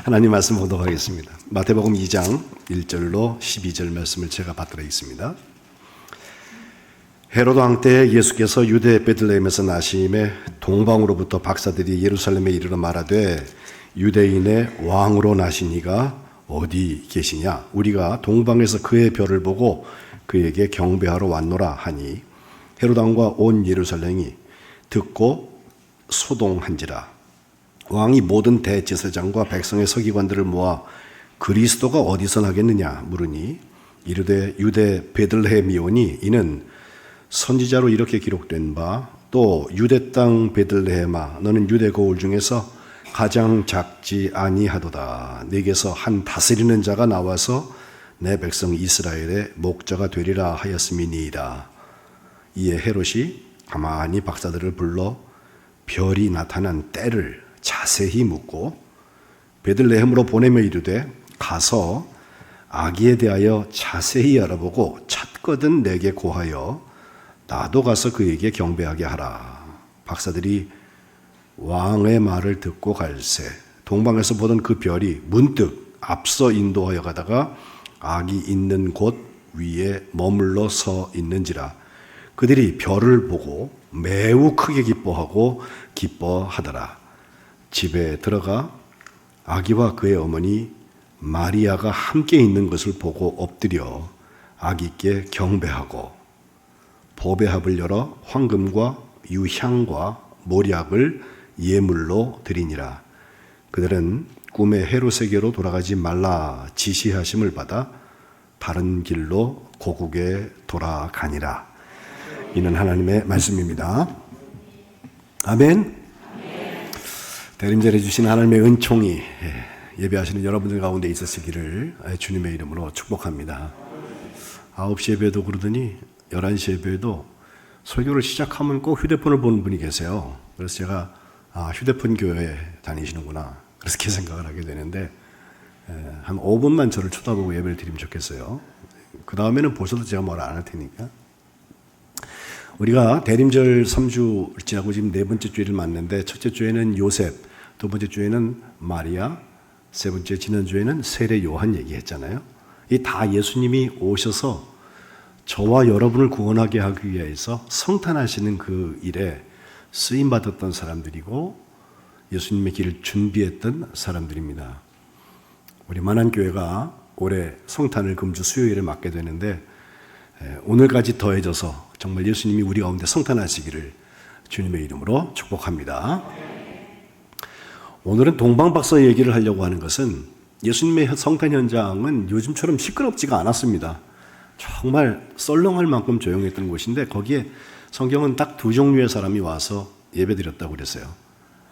하나님 말씀 보도록 하겠습니다. 마태복음 2장 1절로 12절 말씀을 제가 받들어 있습니다. 헤로드 왕 때 예수께서 유대 베들레헴에서 나심에 동방으로부터 박사들이 예루살렘에 이르러 말하되 유대인의 왕으로 나신 이가 어디 계시냐? 우리가 동방에서 그의 별을 보고 그에게 경배하러 왔노라 하니 헤로드 왕과 온 예루살렘이 듣고 소동한지라. 왕이 모든 대제사장과 백성의 서기관들을 모아 그리스도가 어디서 나겠느냐 물으니 이르되 유대 베들레헴이오니 이는 선지자로 이렇게 기록된 바 또 유대 땅 베들레헴아 너는 유대 거울 중에서 가장 작지 아니하도다. 네게서 한 다스리는 자가 나와서 내 백성 이스라엘의 목자가 되리라 하였음이니이다. 이에 헤롯이 가만히 박사들을 불러 별이 나타난 때를 자세히 묻고 베들레헴으로 보내며 이르되 가서 아기에 대하여 자세히 알아보고 찾거든 내게 고하여 나도 가서 그에게 경배하게 하라. 박사들이 왕의 말을 듣고 갈새 동방에서 보던 그 별이 문득 앞서 인도하여 가다가 아기 있는 곳 위에 머물러 서 있는지라. 그들이 별을 보고 매우 크게 기뻐하더라. 집에 들어가 아기와 그의 어머니 마리아가 함께 있는 것을 보고 엎드려 아기께 경배하고 보배합을 열어 황금과 유향과 몰약을 예물로 드리니라. 그들은 꿈에 헤롯에게로 돌아가지 말라 지시하심을 받아 다른 길로 고국에 돌아가니라. 이는 하나님의 말씀입니다. 아멘. 대림절해 주신 하나님의 은총이 예배하시는 여러분들 가운데 있으시기를 주님의 이름으로 축복합니다. 9시 예배도 그러더니 11시 예배도 설교를 시작하면 꼭 휴대폰을 보는 분이 계세요. 그래서 제가 휴대폰 교회에 다니시는구나 그렇게 생각을 하게 되는데 한 5분만 저를 쳐다보고 예배를 드리면 좋겠어요. 그 다음에는 보셔도 제가 뭘 안 할 테니까. 우리가 대림절 3주 지나고 지금 네 번째 주일을 맞는데 첫째 주에는 요셉, 두 번째 주에는 마리아, 세 번째 지난주에는 세례 요한 얘기했잖아요. 이 다 예수님이 오셔서 저와 여러분을 구원하게 하기 위해서 성탄하시는 그 일에 쓰임받았던 사람들이고 예수님의 길을 준비했던 사람들입니다. 우리 만안교회가 올해 성탄을 금주 수요일에 맞게 되는데 오늘까지 더해져서 정말 예수님이 우리 가운데 성탄하시기를 주님의 이름으로 축복합니다. 오늘은 동방박사 얘기를 하려고 하는 것은 예수님의 성탄 현장은 요즘처럼 시끄럽지가 않았습니다. 정말 썰렁할 만큼 조용했던 곳인데 거기에 성경은 딱 두 종류의 사람이 와서 예배드렸다고 그랬어요.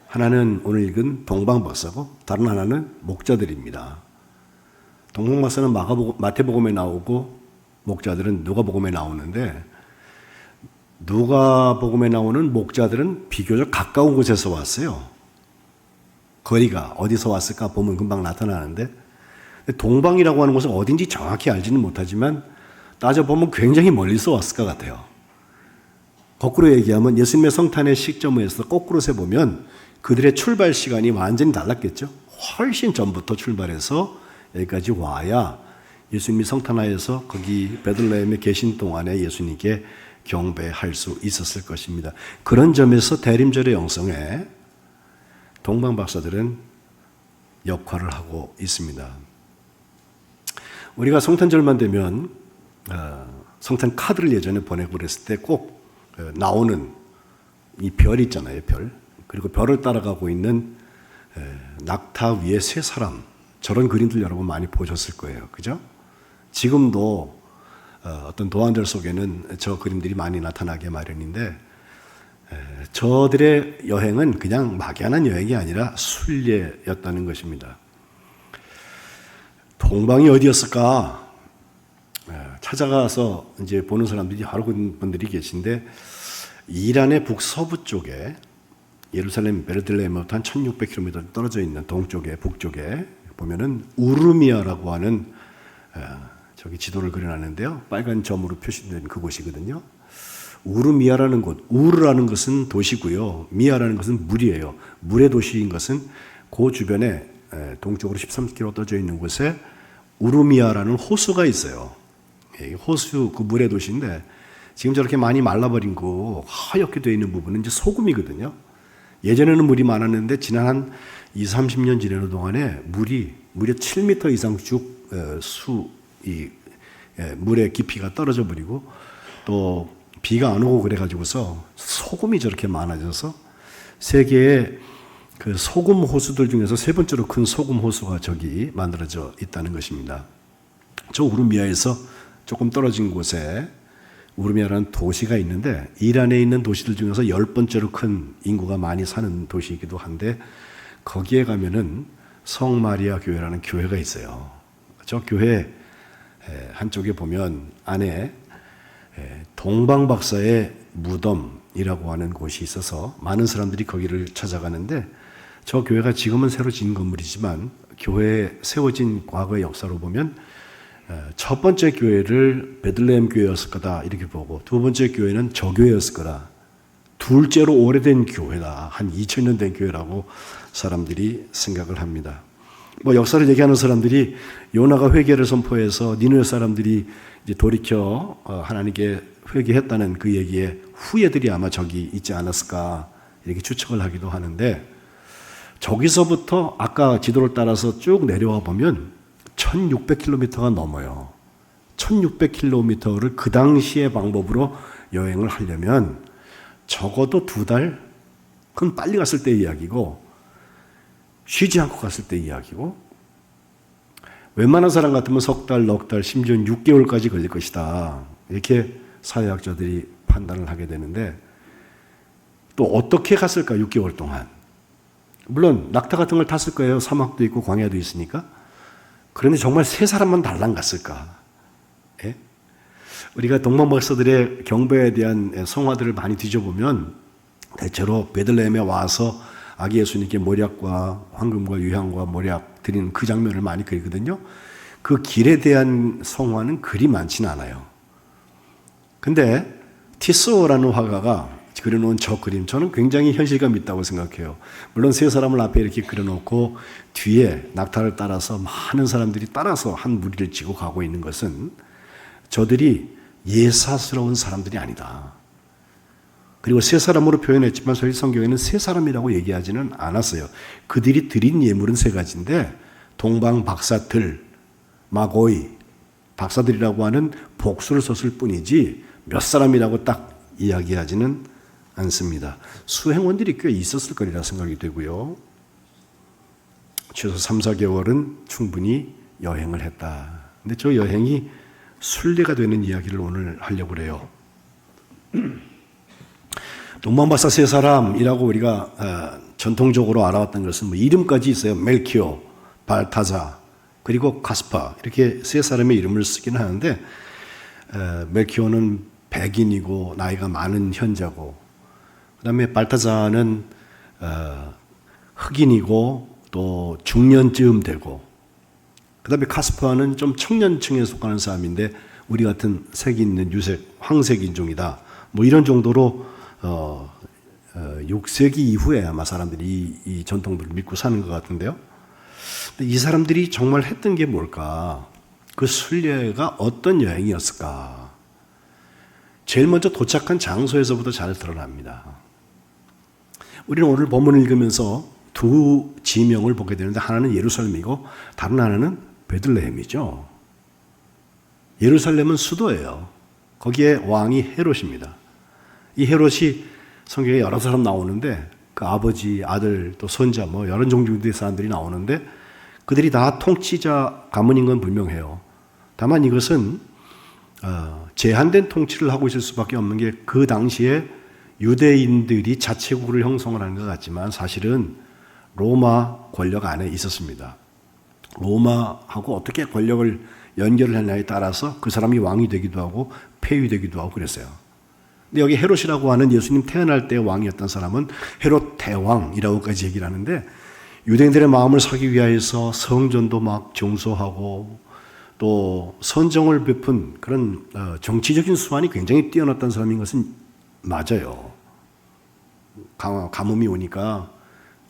하나는 오늘 읽은 동방박사고 다른 하나는 목자들입니다. 동방박사는 마태복음에 나오고 목자들은 누가복음에 나오는데 누가복음에 나오는 목자들은 비교적 가까운 곳에서 왔어요. 거리가 어디서 왔을까 보면 금방 나타나는데 동방이라고 하는 곳은 어딘지 정확히 알지는 못하지만 따져보면 굉장히 멀리서 왔을 것 같아요. 거꾸로 얘기하면 예수님의 성탄의 시점에서 거꾸로 세보면 그들의 출발 시간이 완전히 달랐겠죠. 훨씬 전부터 출발해서 여기까지 와야 예수님이 성탄하여서 거기 베들레헴에 계신 동안에 예수님께 경배할 수 있었을 것입니다. 그런 점에서 대림절의 영성에 동방박사들은 역할을 하고 있습니다. 우리가 성탄절만 되면 성탄 카드를 예전에 보내고 그랬을 때 꼭 나오는 이 별 있잖아요. 별. 그리고 별을 따라가고 있는 낙타 위에 세 사람, 저런 그림들 여러분 많이 보셨을 거예요. 그죠? 지금도 어떤 도안들 속에는 저 그림들이 많이 나타나게 마련인데 저들의 여행은 그냥 막연한 여행이 아니라 순례였다는 것입니다. 동방이 어디였을까? 찾아가서 이제 보는 사람들이 여러 분들이 계신데 이란의 북서부 쪽에 예루살렘 베들레헴부터 한 1600km 떨어져 있는 동쪽에 북쪽에 보면은 우르미아라고 하는 저기 지도를 그려놨는데요. 빨간 점으로 표시된 그곳이거든요. 우르미아라는 곳, 우르라는 것은 도시고요. 미아라는 것은 물이에요. 물의 도시인 것은 그 주변에 동쪽으로 13km 떠져 있는 곳에 우루미아라는 호수가 있어요. 호수 그 물의 도시인데 지금 저렇게 많이 말라버린 거 하얗게 되어 있는 부분은 이제 소금이거든요. 예전에는 물이 많았는데 지난 한 20, 30년 지나는 동안에 물이 무려 7m 이상 쭉 물의 깊이가 떨어져 버리고 또 비가 안 오고 그래가지고서 소금이 저렇게 많아져서 세계의 그 소금 호수들 중에서 세 번째로 큰 소금 호수가 저기 만들어져 있다는 것입니다. 저 우르미아에서 조금 떨어진 곳에 우르미아라는 도시가 있는데 이란에 있는 도시들 중에서 10번째로 큰 인구가 많이 사는 도시이기도 한데 거기에 가면은 성마리아 교회라는 교회가 있어요. 저 교회 한쪽에 보면 안에 동방박사의 무덤이라고 하는 곳이 있어서 많은 사람들이 거기를 찾아가는데 저 교회가 지금은 새로 지은 건물이지만 교회에 세워진 과거의 역사로 보면 첫 번째 교회를 베들레헴 교회였을 거다 이렇게 보고 두 번째 교회는 저 교회였을 거다. 둘째로 오래된 교회다. 한 2000년 된 교회라고 사람들이 생각을 합니다. 뭐 역사를 얘기하는 사람들이 요나가 회개를 선포해서 니느웨 사람들이 이제 돌이켜 하나님께 회개했다는 그 얘기에 후예들이 아마 저기 있지 않았을까 이렇게 추측을 하기도 하는데 저기서부터 아까 지도를 따라서 쭉 내려와 보면 1600km가 넘어요. 1600km를 그 당시의 방법으로 여행을 하려면 적어도 2달, 그건 빨리 갔을 때 이야기고 쉬지 않고 갔을 때 이야기고 웬만한 사람 같으면 석 달, 넉 달, 심지어 6개월까지 걸릴 것이다. 이렇게 사회학자들이 판단을 하게 되는데 또 어떻게 갔을까 6개월 동안. 물론 낙타 같은 걸 탔을 거예요. 사막도 있고 광야도 있으니까. 그런데 정말 세 사람만 달랑 갔을까? 예? 우리가 동방박사들의 경배에 대한 성화들을 많이 뒤져보면 대체로 베들레헴에 와서 아기 예수님께 모략과 황금과 유향과 모략 드리는 그 장면을 많이 그리거든요. 그 길에 대한 성화는 그리 많지는 않아요. 근데 티소라는 화가가 그려놓은 저 그림 저는 굉장히 현실감 있다고 생각해요. 물론 세 사람을 앞에 이렇게 그려놓고 뒤에 낙타를 따라서 많은 사람들이 따라서 한 무리를 지고 가고 있는 것은 저들이 예사스러운 사람들이 아니다. 그리고 세 사람으로 표현했지만 저희 성경에는 세 사람이라고 얘기하지는 않았어요. 그들이 드린 예물은 세 가지인데 동방 박사들, 마고이, 박사들이라고 하는 복수를 썼을 뿐이지 몇 사람이라고 딱 이야기하지는 않습니다. 수행원들이 꽤 있었을 거리라 생각이 되고요. 최소 3, 4개월은 충분히 여행을 했다. 근데 저 여행이 순례가 되는 이야기를 오늘 하려고 그래요. 동방박사 세 사람이라고 우리가 전통적으로 알아왔던 것은 뭐 이름까지 있어요. 멜키오, 발타자, 그리고 가스파 이렇게 세 사람의 이름을 쓰긴 하는데 멜키오는 백인이고 나이가 많은 현자고 그 다음에 발타자는 흑인이고 또 중년쯤 되고 그 다음에 카스파는 좀 청년층에 속하는 사람인데 우리 같은 색이 있는 유색, 황색 인종이다. 뭐 이런 정도로 6세기 이후에 아마 사람들이 이 전통들을 믿고 사는 것 같은데요. 근데 이 사람들이 정말 했던 게 뭘까? 그 순례가 어떤 여행이었을까? 제일 먼저 도착한 장소에서부터 잘 드러납니다. 우리는 오늘 본문을 읽으면서 두 지명을 보게 되는데 하나는 예루살렘이고 다른 하나는 베들레헴이죠. 예루살렘은 수도예요. 거기에 왕이 헤롯입니다. 이 헤롯이 성경에 여러 사람 나오는데 그 아버지, 아들, 또 손자 뭐 여러 종류의 사람들이 나오는데 그들이 다 통치자 가문인 건 분명해요. 다만 이것은 제한된 통치를 하고 있을 수밖에 없는 게 그 당시에 유대인들이 자치국을 형성을 하는 것 같지만 사실은 로마 권력 안에 있었습니다. 로마하고 어떻게 권력을 연결을 했냐에 따라서 그 사람이 왕이 되기도 하고 폐위되기도 하고 그랬어요. 근데 여기 헤롯이라고 하는 예수님 태어날 때 왕이었던 사람은 헤롯 대왕이라고까지 얘기를 하는데 유대인들의 마음을 사기 위하여서 성전도 막 정소하고 또 선정을 베푼 그런 정치적인 수완이 굉장히 뛰어났던 사람인 것은 맞아요. 가뭄이 오니까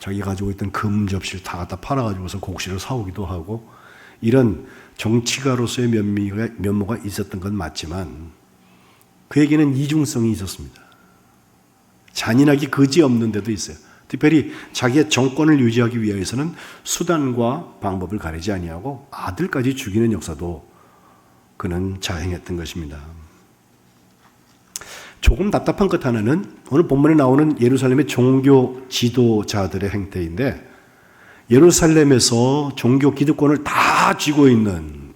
자기 가지고 있던 금 접시를 다 갖다 팔아가지고서 곡식을 사오기도 하고 이런 정치가로서의 면모가 있었던 건 맞지만 그에게는 이중성이 있었습니다. 잔인하기 그지없는 데도 있어요. 특별히 자기의 정권을 유지하기 위해서는 수단과 방법을 가리지 아니하고 아들까지 죽이는 역사도 그는 자행했던 것입니다. 조금 답답한 것 하나는 오늘 본문에 나오는 예루살렘의 종교 지도자들의 행태인데 예루살렘에서 종교 기득권을 다 쥐고 있는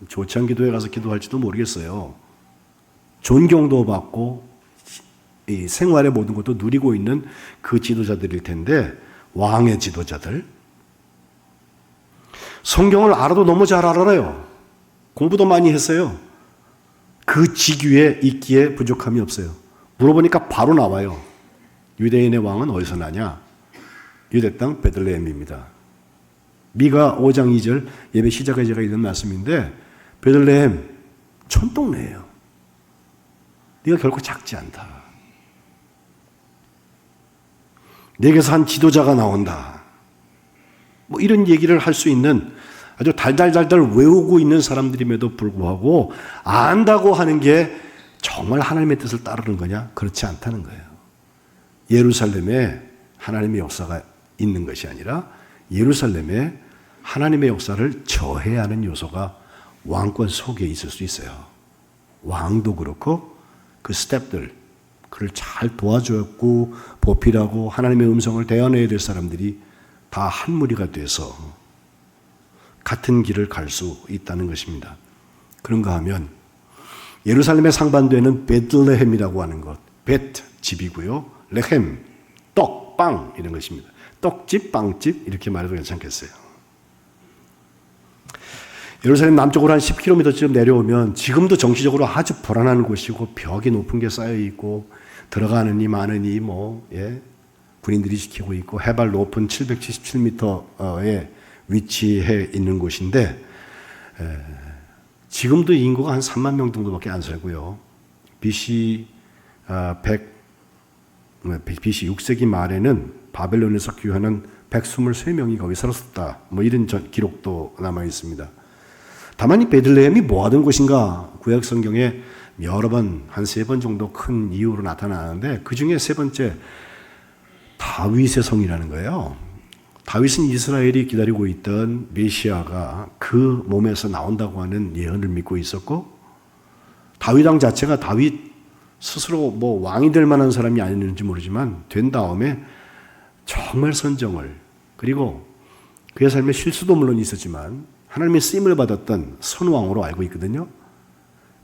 조찬 기도에 가서 기도할지도 모르겠어요. 존경도 받고 이 생활의 모든 것도 누리고 있는 그 지도자들일 텐데 왕의 지도자들 성경을 알아도 너무 잘 알아요. 공부도 많이 했어요. 그 직위에 있기에 부족함이 없어요. 물어보니까 바로 나와요. 유대인의 왕은 어디서 나냐? 유대 땅 베들레헴입니다. 미가 5장 2절 예배 시작에 제가 읽은 말씀인데 베들레헴 촌동네예요. 네가 결코 작지 않다. 네게서 한 지도자가 나온다. 뭐 이런 얘기를 할 수 있는 아주 달달달달 외우고 있는 사람들임에도 불구하고 안다고 하는 게 정말 하나님의 뜻을 따르는 거냐? 그렇지 않다는 거예요. 예루살렘에 하나님의 역사가 있는 것이 아니라 예루살렘에 하나님의 역사를 저해야 하는 요소가 왕권 속에 있을 수 있어요. 왕도 그렇고 그 스텝들 그를 잘 도와주었고 보필하고 하나님의 음성을 대언해야 될 사람들이 다 한 무리가 돼서 같은 길을 갈 수 있다는 것입니다. 그런가 하면 예루살렘의 상반되는 베들레헴이라고 하는 것, 베트 집이고요, 레헴 떡, 빵 이런 것입니다. 떡집, 빵집 이렇게 말해도 괜찮겠어요. 예루살렘 남쪽으로 한 10km쯤 내려오면 지금도 정치적으로 아주 불안한 곳이고 벽이 높은 게 쌓여 있고 들어가느니 마느니 군인들이 지키고 있고 해발 높은 777m에 위치해 있는 곳인데 지금도 인구가 한 3만 명 정도밖에 안 살고요. BC 6세기 말에는 바벨론에서 귀환한 123명이 거기 살았었다. 뭐 이런 기록도 남아 있습니다. 다만 이 베들레헴이 뭐 하던 곳인가? 구약 성경에 여러 번, 한 3번 정도 큰 이유로 나타나는데 그 중에 세 번째 다윗의 성이라는 거예요. 다윗은 이스라엘이 기다리고 있던 메시아가 그 몸에서 나온다고 하는 예언을 믿고 있었고 다윗 왕 자체가 다윗 스스로 뭐 왕이 될 만한 사람이 아니었는지 모르지만 된 다음에 정말 선정을 그리고 그의 삶에 실수도 물론 있었지만 하나님의 쓰임을 받았던 선왕으로 알고 있거든요.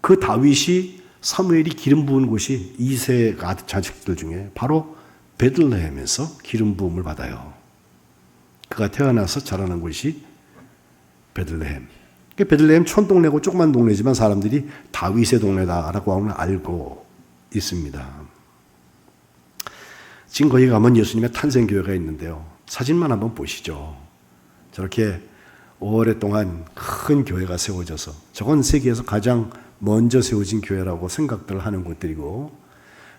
그 다윗이 사무엘이 기름 부은 곳이 이세 자식들 중에 바로 베들레헴에서 기름 부음을 받아요. 그가 태어나서 자라는 곳이 베들레헴. 베들레헴 촌동네고 조그만 동네지만 사람들이 다윗의 동네다라고 알고 있습니다. 지금 거기 가면 예수님의 탄생교회가 있는데요. 사진만 한번 보시죠. 저렇게 오랫동안 큰 교회가 세워져서 저건 세계에서 가장 먼저 세워진 교회라고 생각들 하는 곳들이고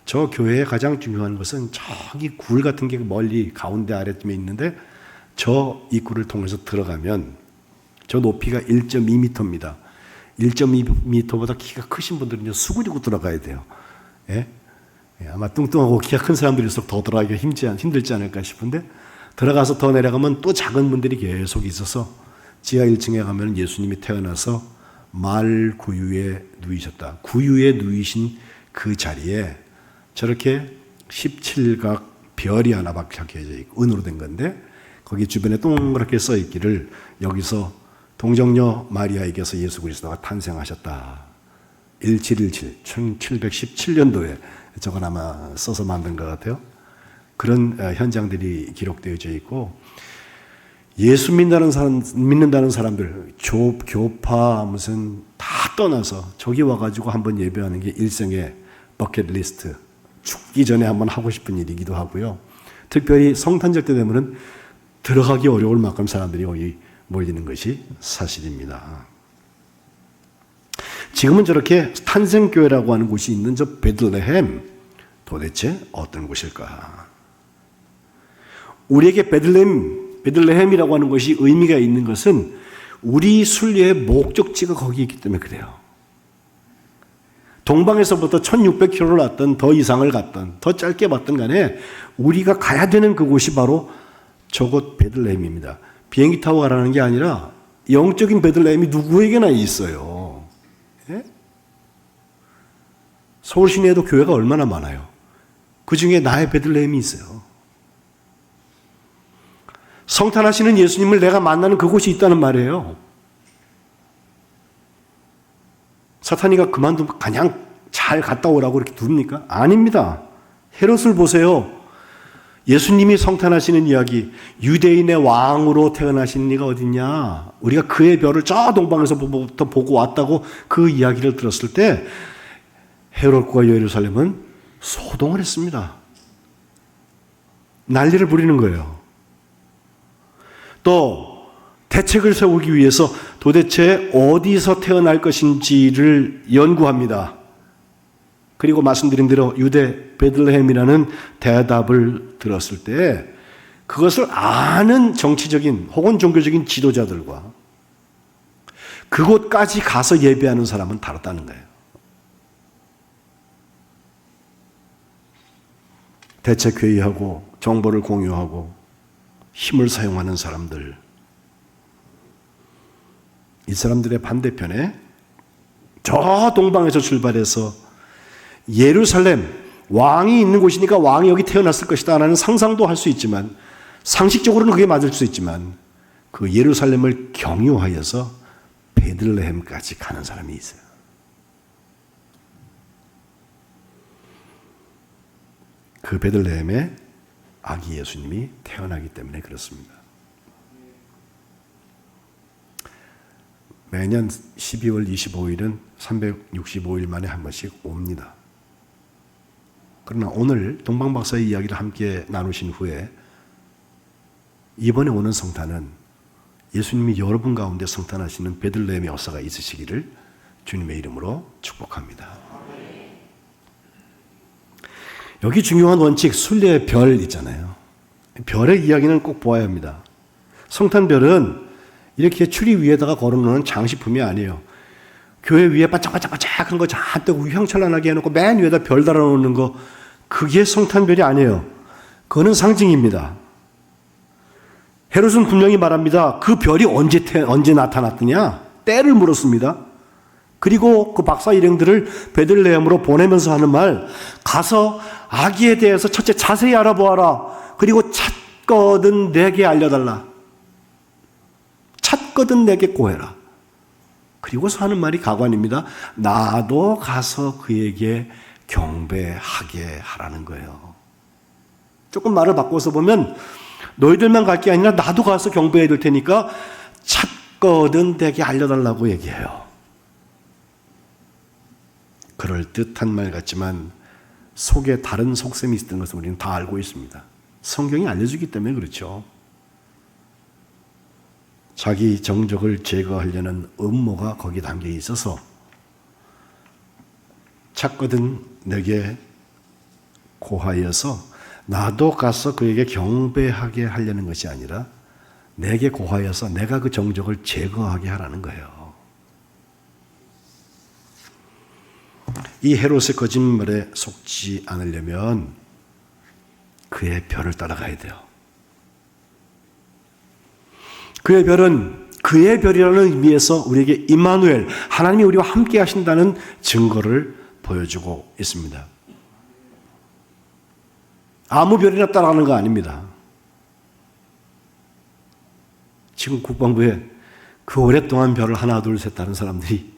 저 교회의 가장 중요한 것은 저기 굴 같은 게 멀리 가운데 아래쯤에 있는데 저 입구를 통해서 들어가면 저 높이가 1.2m입니다. 1.2m보다 키가 크신 분들은 수그리고 들어가야 돼요. 예? 아마 뚱뚱하고 키가 큰 사람들일수록 더 들어가기가 힘들지 않을까 싶은데 들어가서 더 내려가면 또 작은 분들이 계속 있어서 지하 1층에 가면 예수님이 태어나서 말 구유에 누이셨다. 구유에 누이신 그 자리에 저렇게 17각 별이 하나 박혀져 있고 은으로 된 건데 거기 주변에 동그랗게 써 있기를 여기서 동정녀 마리아에게서 예수 그리스도가 탄생하셨다. 1717, 1717년도에 저건 아마 써서 만든 것 같아요. 그런 현장들이 기록되어져 있고 예수 믿는다는 사람들 교파 무슨 다 떠나서 저기 와가지고 한번 예배하는 게 일생의 버킷리스트 죽기 전에 한번 하고 싶은 일이기도 하고요. 특별히 성탄절 때 되면은 들어가기 어려울 만큼 사람들이 거기 몰리는 것이 사실입니다. 지금은 저렇게 탄생교회라고 하는 곳이 있는 저 베들레헴 도대체 어떤 곳일까? 우리에게 베들레헴이라고 하는 것이 의미가 있는 것은 우리 순례의 목적지가 거기 있기 때문에 그래요. 동방에서부터 1600km를 왔던 더 이상을 갔던 더 짧게 봤던 간에 우리가 가야 되는 그곳이 바로 저곳 베들레헴입니다. 비행기 타고 가라는 게 아니라 영적인 베들레헴이 누구에게나 있어요. 예? 서울 시내에도 교회가 얼마나 많아요. 그 중에 나의 베들레헴이 있어요. 성탄하시는 예수님을 내가 만나는 그곳이 있다는 말이에요. 사탄이가 그만두면 그냥 잘 갔다 오라고 이렇게 둡니까? 아닙니다. 헤롯을 보세요. 예수님이 성탄하시는 이야기, 유대인의 왕으로 태어나신 이가 어딨냐? 우리가 그의 별을 저 동방에서부터 보고 왔다고 그 이야기를 들었을 때 헤롯과 예루살렘은 소동을 했습니다. 난리를 부리는 거예요. 또 대책을 세우기 위해서 도대체 어디서 태어날 것인지를 연구합니다. 그리고 말씀드린 대로 유대 베들레헴이라는 대답을 들었을 때 그것을 아는 정치적인 혹은 종교적인 지도자들과 그곳까지 가서 예배하는 사람은 다르다는 거예요. 대책회의하고 정보를 공유하고 힘을 사용하는 사람들, 이 사람들의 반대편에 저 동방에서 출발해서 예루살렘, 왕이 있는 곳이니까 왕이 여기 태어났을 것이다 라는 상상도 할 수 있지만 상식적으로는 그게 맞을 수 있지만 그 예루살렘을 경유하여서 베들레헴까지 가는 사람이 있어요. 그 베들레헴에 아기 예수님이 태어나기 때문에 그렇습니다. 매년 12월 25일은 365일 만에 한 번씩 옵니다. 그러나 오늘 동방박사의 이야기를 함께 나누신 후에 이번에 오는 성탄은 예수님이 여러분 가운데 성탄하시는 베들레헴의 역사가 있으시기를 주님의 이름으로 축복합니다. 여기 중요한 원칙, 순례의 별 있잖아요. 별의 이야기는 꼭 보아야 합니다. 성탄별은 이렇게 추리 위에다가 걸어놓는 장식품이 아니에요. 교회 위에 반짝반짝반짝한 거 잔뜩 휘황찬란하게 해놓고 맨 위에다 별 달아놓는 거, 그게 성탄별이 아니에요. 그거는 상징입니다. 헤롯은 분명히 말합니다. 그 별이 언제 나타났느냐? 때를 물었습니다. 그리고 그 박사 일행들을 베들레헴으로 보내면서 하는 말, 가서 아기에 대해서 첫째 자세히 알아보아라. 그리고 찾거든 내게 알려달라. 찾거든 내게 고해라. 그리고서 하는 말이 가관입니다. 나도 가서 그에게 경배하게 하라는 거예요. 조금 말을 바꿔서 보면 너희들만 갈 게 아니라 나도 가서 경배해야 될 테니까 찾거든 내게 알려달라고 얘기해요. 그럴듯한 말 같지만 속에 다른 속셈이 있었던 것을 우리는 다 알고 있습니다. 성경이 알려주기 때문에 그렇죠. 자기 정적을 제거하려는 음모가 거기 담겨 있어서 찾거든 내게 고하여서 나도 가서 그에게 경배하게 하려는 것이 아니라 내게 고하여서 내가 그 정적을 제거하게 하라는 거예요. 이 헤롯의 거짓말에 속지 않으려면 그의 별을 따라가야 돼요. 그의 별은 그의 별이라는 의미에서 우리에게 임마누엘, 하나님이 우리와 함께 하신다는 증거를 보여주고 있습니다. 아무 별이나 따라가는 거 아닙니다. 지금 국방부에 그 오랫동안 별을 하나 둘 셋 다른 사람들이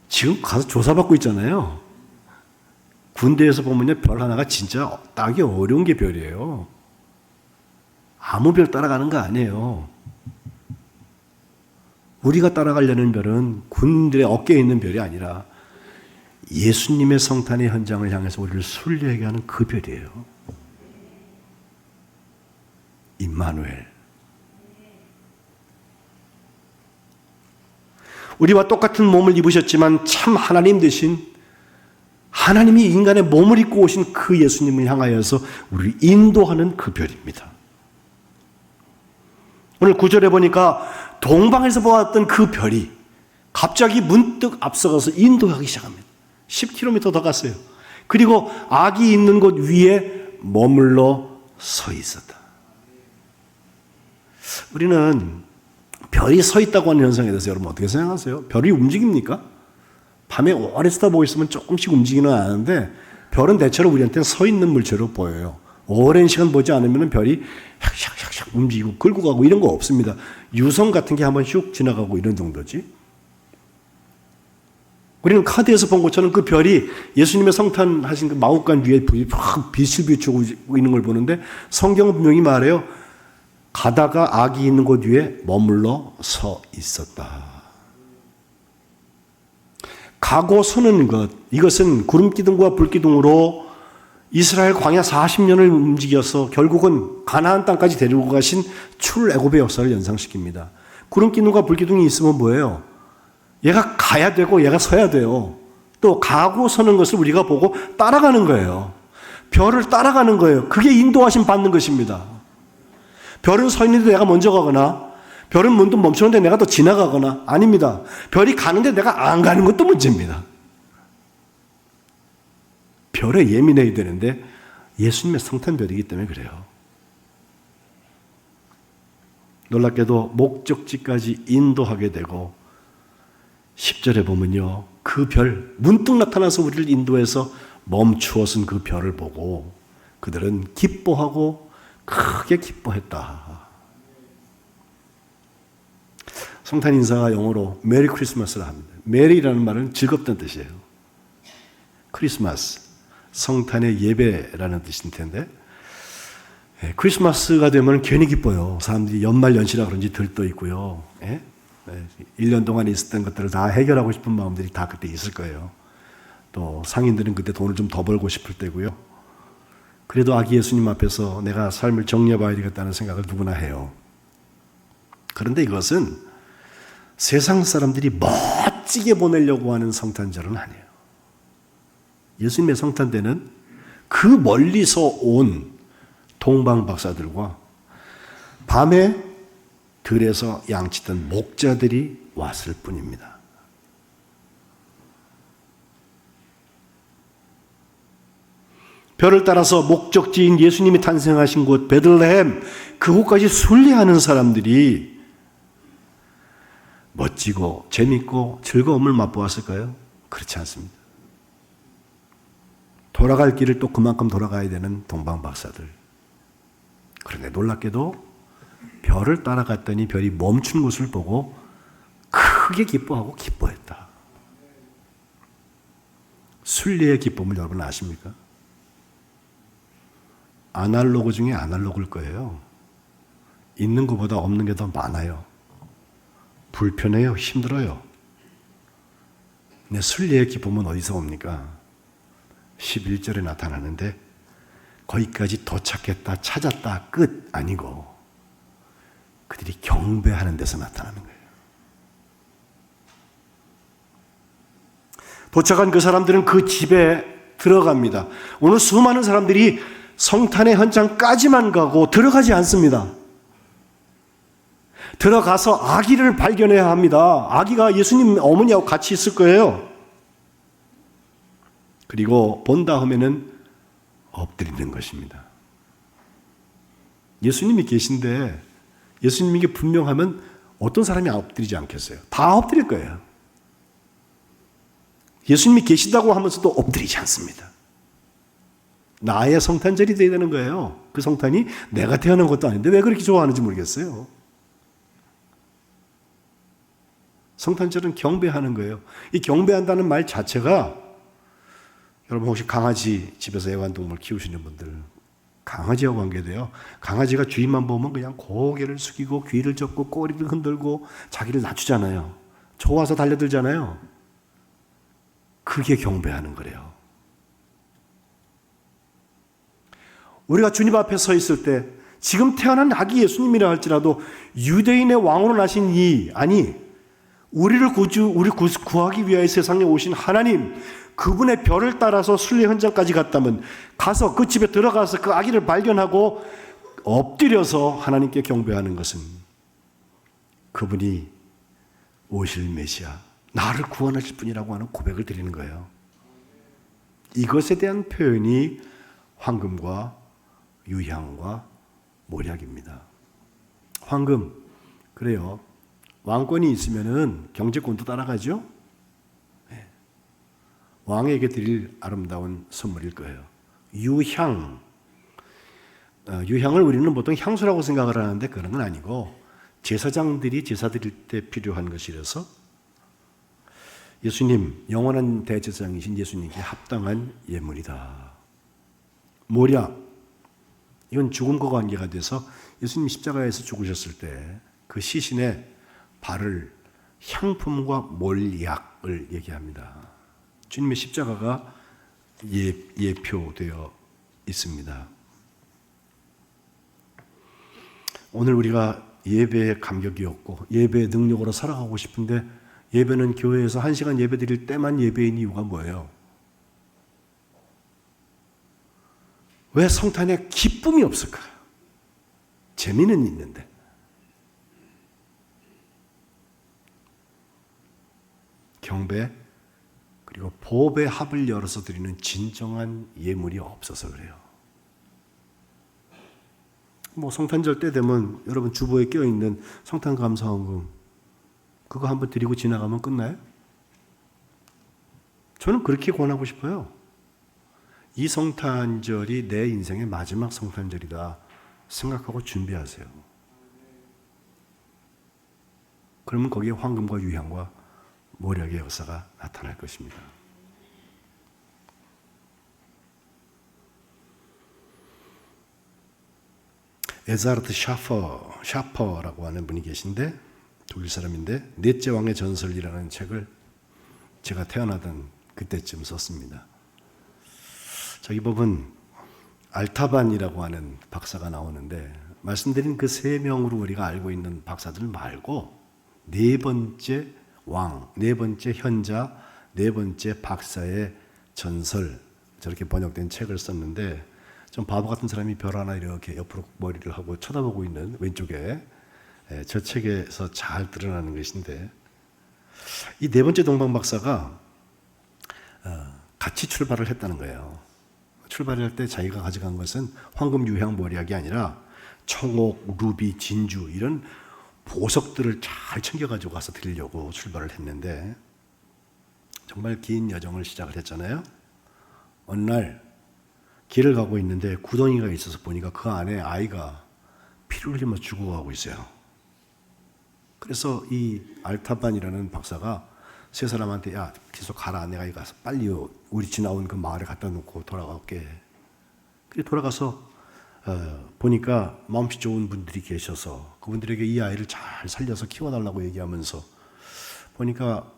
지금 가서 조사받고 있잖아요. 군대에서 보면요, 별 하나가 진짜 따기 어려운 게 별이에요. 아무 별 따라가는 거 아니에요. 우리가 따라가려는 별은 군들의 어깨에 있는 별이 아니라 예수님의 성탄의 현장을 향해서 우리를 순례하게 하는 그 별이에요. 임마누엘. 우리와 똑같은 몸을 입으셨지만 참 하나님 되신, 하나님이 인간의 몸을 입고 오신 그 예수님을 향하여서 우리를 인도하는 그 별입니다. 오늘 9절에 보니까 동방에서 보았던 그 별이 갑자기 문득 앞서가서 인도하기 시작합니다. 10km 더 갔어요. 그리고 아기 있는 곳 위에 머물러 서 있었다. 우리는 별이 서 있다고 하는 현상에 대해서 여러분 어떻게 생각하세요? 별이 움직입니까? 밤에 오래 쳐다보고 있으면 조금씩 움직이는 않는데 별은 대체로 우리한테는 서 있는 물체로 보여요. 오랜 시간 보지 않으면 별이 샥샥샥샥 움직이고 끌고 가고 이런 거 없습니다. 유성 같은 게 한번 슉 지나가고 이런 정도지. 우리는 카드에서 본 것처럼 그 별이 예수님의 성탄하신 그 마구간 위에 빛을 비추고 있는 걸 보는데 성경은 분명히 말해요. 가다가 아기 있는 곳 위에 머물러 서 있었다. 가고 서는 것, 이것은 구름기둥과 불기둥으로 이스라엘 광야 40년을 움직여서 결국은 가나안 땅까지 데리고 가신 출애굽의 역사를 연상시킵니다. 구름기둥과 불기둥이 있으면 뭐예요? 얘가 가야 되고 얘가 서야 돼요. 또 가고 서는 것을 우리가 보고 따라가는 거예요. 별을 따라가는 거예요. 그게 인도하심 받는 것입니다. 별은 서 있는데 내가 먼저 가거나 별은 문득 멈추는데 내가 또 지나가거나 아닙니다. 별이 가는데 내가 안 가는 것도 문제입니다. 별에 예민해야 되는데 예수님의 성탄별이기 때문에 그래요. 놀랍게도 목적지까지 인도하게 되고 10절에 보면요. 그 별, 문득 나타나서 우리를 인도해서 멈추어 쓴 그 별을 보고 그들은 기뻐하고 크게 기뻐했다. 성탄 인사가 영어로 메리 크리스마스라 합니다. 메리라는 말은 즐겁다는 뜻이에요. 크리스마스, 성탄의 예배라는 뜻인 텐데 크리스마스가 되면 괜히 기뻐요. 사람들이 연말연시라 그런지 들떠 있고요. 1년 동안 있었던 것들을 다 해결하고 싶은 마음들이 다 그때 있을 거예요. 또 상인들은 그때 돈을 좀 더 벌고 싶을 때고요. 그래도 아기 예수님 앞에서 내가 삶을 정리해 봐야 되겠다는 생각을 누구나 해요. 그런데 이것은 세상 사람들이 멋지게 보내려고 하는 성탄절은 아니에요. 예수님의 성탄때는 그 멀리서 온 동방 박사들과 밤에 들에서 양치던 목자들이 왔을 뿐입니다. 별을 따라서 목적지인 예수님이 탄생하신 곳 베들레헴 그곳까지 순례하는 사람들이 멋지고 재밌고 즐거움을 맛보았을까요? 그렇지 않습니다. 돌아갈 길을 또 그만큼 돌아가야 되는 동방 박사들. 그런데 놀랍게도 별을 따라갔더니 별이 멈춘 것을 보고 크게 기뻐하고 기뻐했다. 순례의 기쁨을 여러분 아십니까? 아날로그 중에 아날로그일 거예요. 있는 것보다 없는 게 더 많아요. 불편해요. 힘들어요. 근데 순례의 기쁨은 어디서 옵니까? 11절에 나타나는데 거기까지 도착했다, 찾았다, 끝 아니고 그들이 경배하는 데서 나타나는 거예요. 도착한 그 사람들은 그 집에 들어갑니다. 오늘 수많은 사람들이 성탄의 현장까지만 가고 들어가지 않습니다. 들어가서 아기를 발견해야 합니다. 아기가 예수님 어머니하고 같이 있을 거예요. 그리고 본다 하면은 엎드리는 것입니다. 예수님이 계신데 예수님이 게 분명하면 어떤 사람이 엎드리지 않겠어요? 다 엎드릴 거예요. 예수님이 계시다고 하면서도 엎드리지 않습니다. 나의 성탄절이 되어야 되는 거예요. 그 성탄이 내가 태어난 것도 아닌데 왜 그렇게 좋아하는지 모르겠어요. 성탄절은 경배하는 거예요. 이 경배한다는 말 자체가 여러분 혹시 강아지 집에서 애완동물 키우시는 분들 강아지하고 관계돼요. 강아지가 주인만 보면 그냥 고개를 숙이고 귀를 접고 꼬리를 흔들고 자기를 낮추잖아요. 좋아서 달려들잖아요. 그게 경배하는 거래요. 우리가 주님 앞에 서 있을 때 지금 태어난 아기 예수님이라 할지라도 유대인의 왕으로 나신 우리를 구하기 위하여 세상에 오신 하나님, 그분의 별을 따라서 순례 현장까지 갔다면 가서 그 집에 들어가서 그 아기를 발견하고 엎드려서 하나님께 경배하는 것은 그분이 오실 메시아, 나를 구원하실 분이라고 하는 고백을 드리는 거예요. 이것에 대한 표현이 황금과 유향과 몰약입니다. 황금, 그래요. 왕권이 있으면은 경제권도 따라가죠. 네. 왕에게 드릴 아름다운 선물일 거예요. 유향, 유향을 우리는 보통 향수라고 생각을 하는데 그런 건 아니고 제사장들이 제사 드릴 때 필요한 것이라서 예수님, 영원한 대제사장이신 예수님께 합당한 예물이다. 몰약, 이건 죽음과 관계가 돼서 예수님 십자가에서 죽으셨을 때 그 시신의 발을 향품과 몰약을 얘기합니다. 주님의 십자가가 예표되어 있습니다. 오늘 우리가 예배에 감격이 없고 예배의 능력으로 살아가고 싶은데 예배는 교회에서 1시간 예배 드릴 때만 예배인 이유가 뭐예요? 왜 성탄에 기쁨이 없을까요? 재미는 있는데. 경배 그리고 보배 합을 열어서 드리는 진정한 예물이 없어서 그래요. 성탄절 때 되면 여러분 주보에 껴있는 성탄 감사헌금 그거 한번 드리고 지나가면 끝나요? 저는 그렇게 권하고 싶어요. 이 성탄절이 내 인생의 마지막 성탄절이다 생각하고 준비하세요. 그러면 거기에 황금과 유향과 몰약의 역사가 나타날 것입니다. 에자르트 샤퍼라고 하는 분이 계신데 독일 사람인데 넷째 왕의 전설이라는 책을 제가 태어나던 그때쯤 썼습니다. 자, 이 부분 알타반이라고 하는 박사가 나오는데 말씀드린 그 3명으로 우리가 알고 있는 박사들 말고 4번째 왕, 4번째 현자, 4번째 박사의 전설 저렇게 번역된 책을 썼는데 좀 바보 같은 사람이 별 하나 이렇게 옆으로 머리를 하고 쳐다보고 있는 왼쪽에 저 책에서 잘 드러나는 것인데 이 4번째 동방 박사가 같이 출발을 했다는 거예요. 출발할 때 자기가 가져간 것은 황금, 유향, 몰약이 아니라 청옥, 루비, 진주 이런 보석들을 잘 챙겨가지고 가서 드리려고 출발을 했는데 정말 긴 여정을 시작을 했잖아요. 어느 날 길을 가고 있는데 구덩이가 있어서 보니까 그 안에 아이가 피를 흘리며 죽어가고 있어요. 그래서 이 알타반이라는 박사가 3사람한테 야 계속 가라, 내가 이거 가서 빨리 우리 지나온 그 마을에 갖다 놓고 돌아갈게. 그래 돌아가서 보니까 마음씨 좋은 분들이 계셔서 그분들에게 이 아이를 잘 살려서 키워달라고 얘기하면서 보니까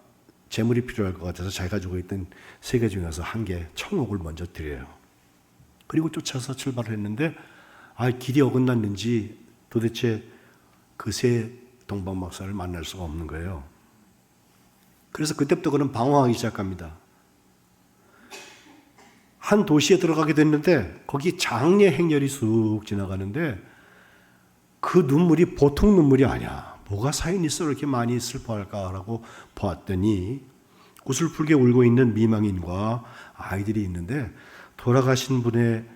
재물이 필요할 것 같아서 자기가 가지고 있던 3개 중에서 1개 청옥을 먼저 드려요. 그리고 쫓아서 출발을 했는데 길이 어긋났는지 도대체 그 3 동방 박사를 만날 수가 없는 거예요. 그래서 그때부터 그는 방황하기 시작합니다. 한 도시에 들어가게 됐는데 거기 장례 행렬이 쑥 지나가는데 그 눈물이 보통 눈물이 아니야. 뭐가 사연이 있어 이렇게 많이 슬퍼할까라고 보았더니 구슬프게 울고 있는 미망인과 아이들이 있는데 돌아가신 분의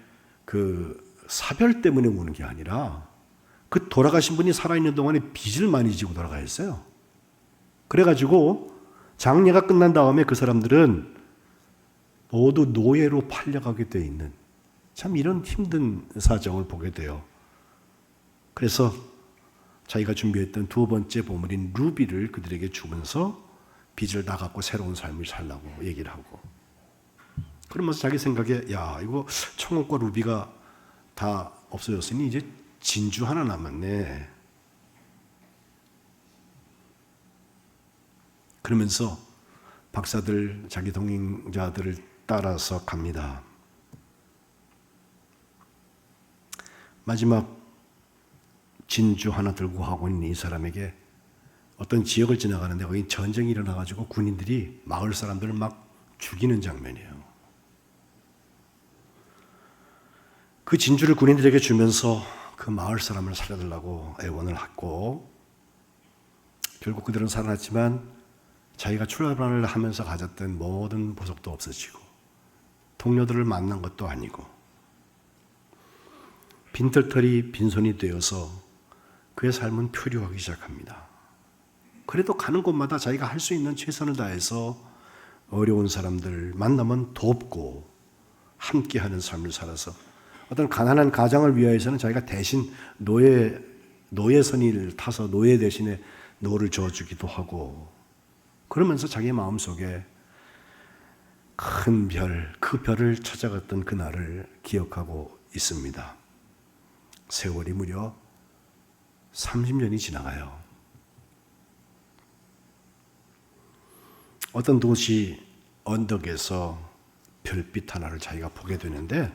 그 사별 때문에 우는 게 아니라 그 돌아가신 분이 살아있는 동안에 빚을 많이 지고 돌아가셨어요. 그래가지고 장례가 끝난 다음에 그 사람들은 모두 노예로 팔려가게 돼 있는 참 이런 힘든 사정을 보게 돼요. 그래서 자기가 준비했던 2번째 보물인 루비를 그들에게 주면서 빚을 다 갚고 새로운 삶을 살라고 얘기를 하고 그러면서 자기 생각에 야 이거 청옥과 루비가 다 없어졌으니 이제 진주 하나 남았네. 그러면서 박사들 자기 동행자들을 따라서 갑니다. 마지막 진주 하나 들고 가고 있는 이 사람에게 어떤 지역을 지나가는데 거기 전쟁이 일어나가지고 군인들이 마을 사람들을 막 죽이는 장면이에요. 그 진주를 군인들에게 주면서 그 마을 사람을 살려달라고 애원을 하고 결국 그들은 살아났지만 자기가 출발을 하면서 가졌던 모든 보석도 없어지고 동료들을 만난 것도 아니고 빈털터리 빈손이 되어서 그의 삶은 표류하기 시작합니다. 그래도 가는 곳마다 자기가 할 수 있는 최선을 다해서 어려운 사람들 만나면 돕고 함께하는 삶을 살아서 어떤 가난한 가장을 위하여서는 자기가 대신 노예선을 타서 노예 대신에 노를 저어주기도 하고 그러면서 자기 마음속에 큰 별, 그 별을 찾아갔던 그날을 기억하고 있습니다. 세월이 무려 30년이 지나가요. 어떤 도시 언덕에서 별빛 하나를 자기가 보게 되는데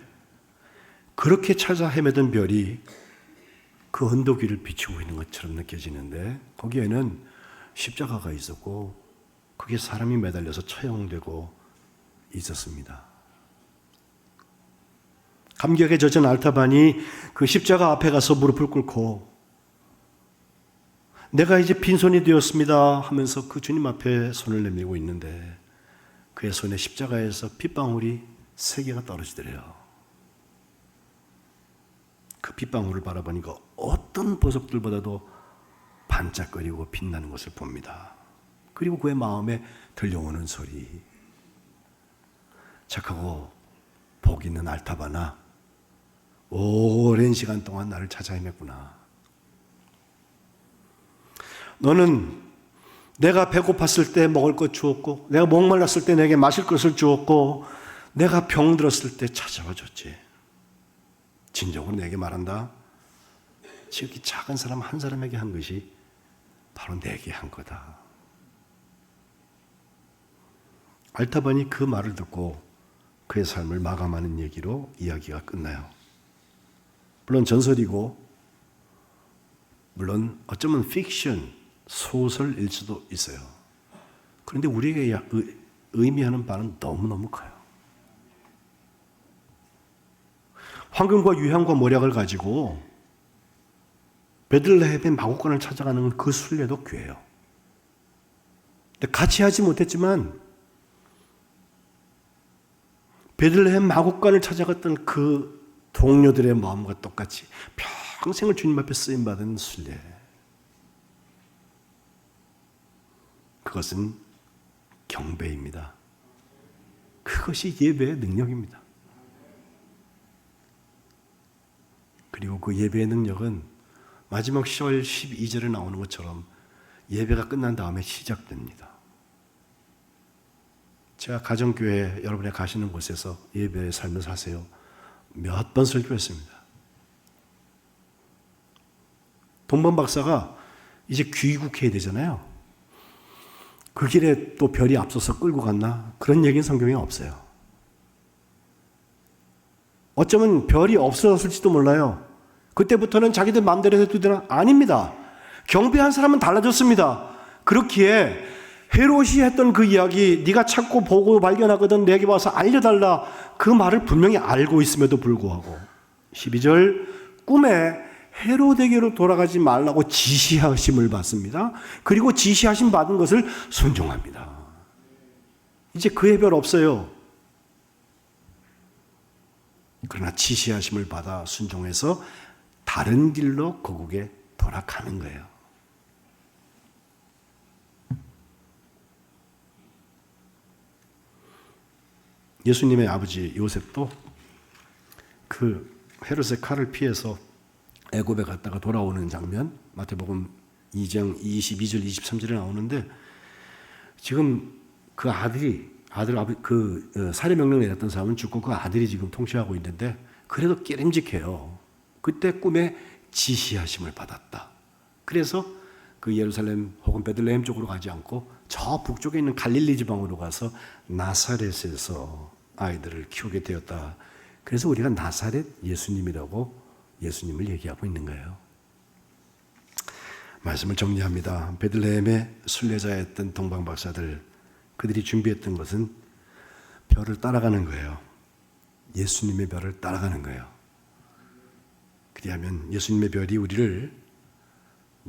그렇게 찾아 헤매던 별이 그 언덕 위를 비추고 있는 것처럼 느껴지는데 거기에는 십자가가 있었고 그게 사람이 매달려서 처형되고 있었습니다. 감격에 젖은 알타반이 그 십자가 앞에 가서 무릎을 꿇고 내가 이제 빈손이 되었습니다 하면서 그 주님 앞에 손을 내밀고 있는데 그의 손에 십자가에서 핏방울이 3개가 떨어지더래요. 그 핏방울을 바라보니까 어떤 보석들보다도 반짝거리고 빛나는 것을 봅니다. 그리고 그의 마음에 들려오는 소리, 착하고 복 있는 알타바나 오랜 시간 동안 나를 찾아 헤맸구나. 너는 내가 배고팠을 때 먹을 것 주었고 내가 목말랐을 때 내게 마실 것을 주었고 내가 병들었을 때 찾아와 줬지. 진정으로 내게 말한다. 지극히 작은 사람 한 사람에게 한 것이 바로 내게 한 거다. 알타반이 그 말을 듣고 그의 삶을 마감하는 얘기로 이야기가 끝나요. 물론 전설이고 물론 어쩌면 픽션, 소설일 수도 있어요. 그런데 우리에게 의미하는 바는 너무너무 커요. 황금과 유향과 모략을 가지고 베들레헴의 마구간을 찾아가는 그 순례도 귀해요. 근데 같이 하지 못했지만 베들레헴 마구간을 찾아갔던 그 동료들의 마음과 똑같이 평생을 주님 앞에 쓰임받은 순례. 그것은 경배입니다. 그것이 예배의 능력입니다. 그리고 그 예배의 능력은 마지막 10월 12절에 나오는 것처럼 예배가 끝난 다음에 시작됩니다. 제가 가정교회 여러분이 가시는 곳에서 예배의 삶을 사세요. 몇 번 설교했습니다. 동방 박사가 이제 귀국해야 되잖아요. 그 길에 또 별이 앞서서 끌고 갔나? 그런 얘기는 성경에 없어요. 어쩌면 별이 없어졌을지도 몰라요. 그때부터는 자기들 마음대로 해도 되나? 아닙니다. 경배한 사람은 달라졌습니다. 그렇기에 헤롯이 했던 그 이야기, 네가 찾고 보고 발견하거든 내게 와서 알려달라, 그 말을 분명히 알고 있음에도 불구하고 12절 꿈에 헤롯에게로 돌아가지 말라고 지시하심을 받습니다. 그리고 지시하심 받은 것을 순종합니다. 이제 그의 별 없어요. 그러나 지시하심을 받아 순종해서 다른 길로 거국에 돌아가는 거예요. 예수님의 아버지 요셉도 그 헤롯의 칼을 피해서 애굽에 갔다가 돌아오는 장면, 마태복음 2장 22절 23절에 나오는데, 지금 그 살해 명령 내렸던 사람은 죽고 그 아들이 지금 통치하고 있는데 그래도 깨름직해요. 그때 꿈에 지시하심을 받았다. 그래서 그 예루살렘 혹은 베들레헴 쪽으로 가지 않고 저 북쪽에 있는 갈릴리 지방으로 가서 나사렛에서 아이들을 키우게 되었다. 그래서 우리가 나사렛 예수님이라고 예수님을 얘기하고 있는 거예요. 말씀을 정리합니다. 베들레헴의 순례자였던 동방박사들, 그들이 준비했던 것은 별을 따라가는 거예요. 예수님의 별을 따라가는 거예요. 그리하면 예수님의 별이 우리를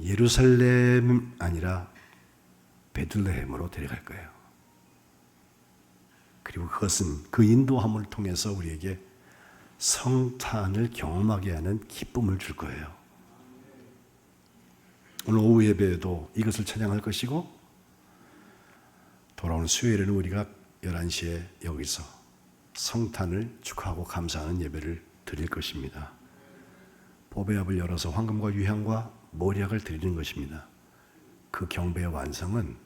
예루살렘 아니라 베들레헴으로 데려갈 거예요. 그리고 그것은 그 인도함을 통해서 우리에게 성탄을 경험하게 하는 기쁨을 줄 거예요. 오늘 오후 예배에도 이것을 찬양할 것이고, 돌아오는 수요일에는 우리가 11시에 여기서 성탄을 축하하고 감사하는 예배를 드릴 것입니다. 보배합을 열어서 황금과 유향과 모략을 드리는 것입니다. 그 경배의 완성은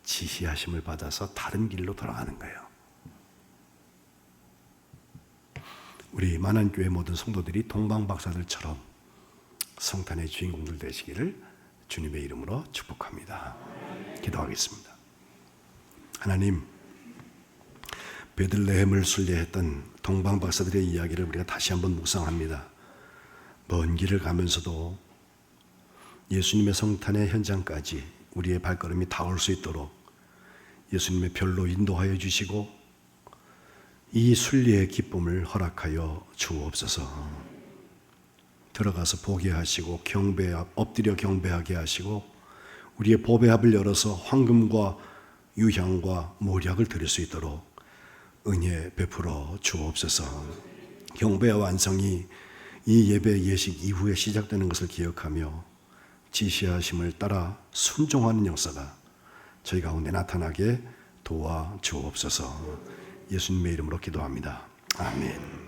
지시하심을 받아서 다른 길로 돌아가는 거예요. 우리 만안교회 모든 성도들이 동방박사들처럼 성탄의 주인공들 되시기를 주님의 이름으로 축복합니다. 기도하겠습니다. 하나님, 베들레헴을 순례했던 동방박사들의 이야기를 우리가 다시 한번 묵상합니다. 먼 길을 가면서도 예수님의 성탄의 현장까지 우리의 발걸음이 닿을 수 있도록 예수님의 별로 인도하여 주시고 이 순례의 기쁨을 허락하여 주옵소서. 들어가서 보게 하시고 엎드려 경배하게 하시고 우리의 보배합을 열어서 황금과 유향과 모략을 드릴 수 있도록 은혜 베풀어 주옵소서. 경배와 완성이 이 예배 예식 이후에 시작되는 것을 기억하며 지시하심을 따라 순종하는 역사가 저희 가운데 나타나게 도와 주옵소서. 예수님의 이름으로 기도합니다. 아멘.